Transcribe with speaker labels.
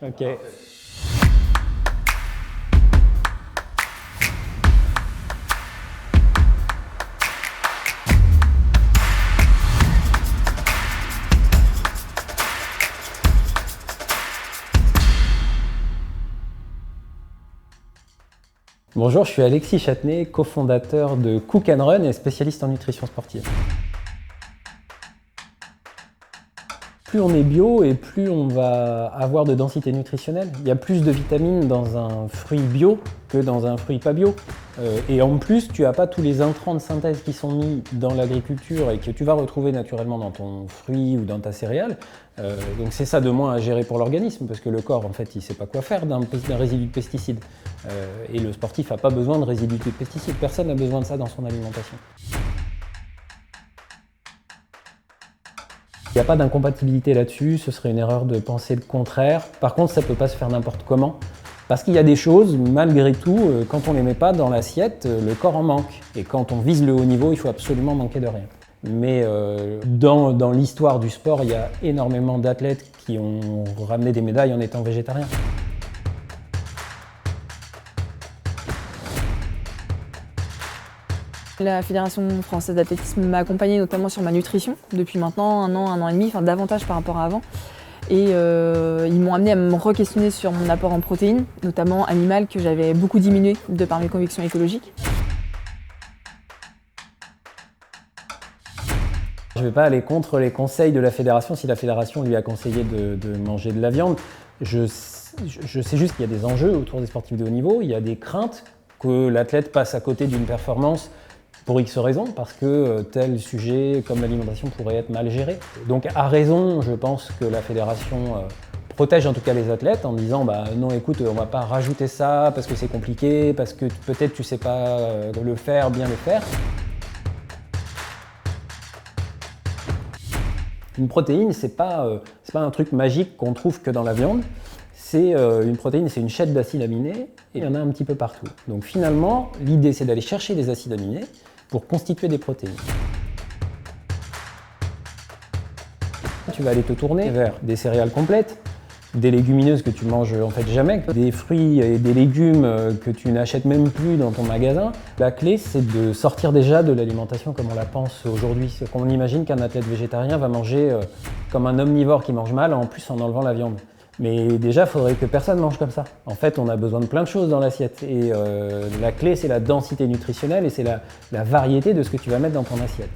Speaker 1: Ok. Bonjour, je suis Alexis Châtenay, cofondateur de Cook & Run et spécialiste en nutrition sportive. Plus on est bio et plus on va avoir de densité nutritionnelle. Il y a plus de vitamines dans un fruit bio que dans un fruit pas bio. Et en plus, tu n'as pas tous les intrants de synthèse qui sont mis dans l'agriculture et que tu vas retrouver naturellement dans ton fruit ou dans ta céréale. Donc c'est ça de moins à gérer pour l'organisme, parce que le corps, en fait, il ne sait pas quoi faire d'un résidu de pesticides. Et le sportif n'a pas besoin de résidus de pesticides. Personne n'a besoin de ça dans son alimentation. Il n'y a pas d'incompatibilité là-dessus, ce serait une erreur de penser le contraire. Par contre, ça ne peut pas se faire n'importe comment. Parce qu'il y a des choses, malgré tout, quand on ne les met pas dans l'assiette, le corps en manque. Et quand on vise le haut niveau, il faut absolument manquer de rien. Mais dans l'histoire du sport, il y a énormément d'athlètes qui ont ramené des médailles en étant végétariens.
Speaker 2: La Fédération française d'athlétisme m'a accompagnée notamment sur ma nutrition depuis maintenant un an et demi, enfin davantage par rapport à avant. Et ils m'ont amené à me re-questionner sur mon apport en protéines, notamment animales, que j'avais beaucoup diminué de par mes convictions écologiques.
Speaker 1: Je ne vais pas aller contre les conseils de la fédération si la fédération lui a conseillé de manger de la viande. Je sais juste qu'il y a des enjeux autour des sportifs de haut niveau, il y a des craintes que l'athlète passe à côté d'une performance pour X raisons, parce que tel sujet comme l'alimentation pourrait être mal géré. Donc à raison, je pense que la fédération protège en tout cas les athlètes en disant non écoute, on va pas rajouter ça parce que c'est compliqué, parce que peut-être tu sais pas bien le faire. Une protéine, c'est pas un truc magique qu'on trouve que dans la viande. Une protéine, c'est une chaîne d'acides aminés et il y en a un petit peu partout. Donc finalement, l'idée c'est d'aller chercher des acides aminés pour constituer des protéines. Tu vas aller te tourner vers des céréales complètes, des légumineuses que tu manges en fait jamais, des fruits et des légumes que tu n'achètes même plus dans ton magasin. La clé, c'est de sortir déjà de l'alimentation comme on la pense aujourd'hui. On imagine qu'un athlète végétarien va manger comme un omnivore qui mange mal, en plus en enlevant la viande. Mais déjà, il faudrait que personne mange comme ça. En fait, on a besoin de plein de choses dans l'assiette. Et la clé, c'est la densité nutritionnelle et c'est la variété de ce que tu vas mettre dans ton assiette.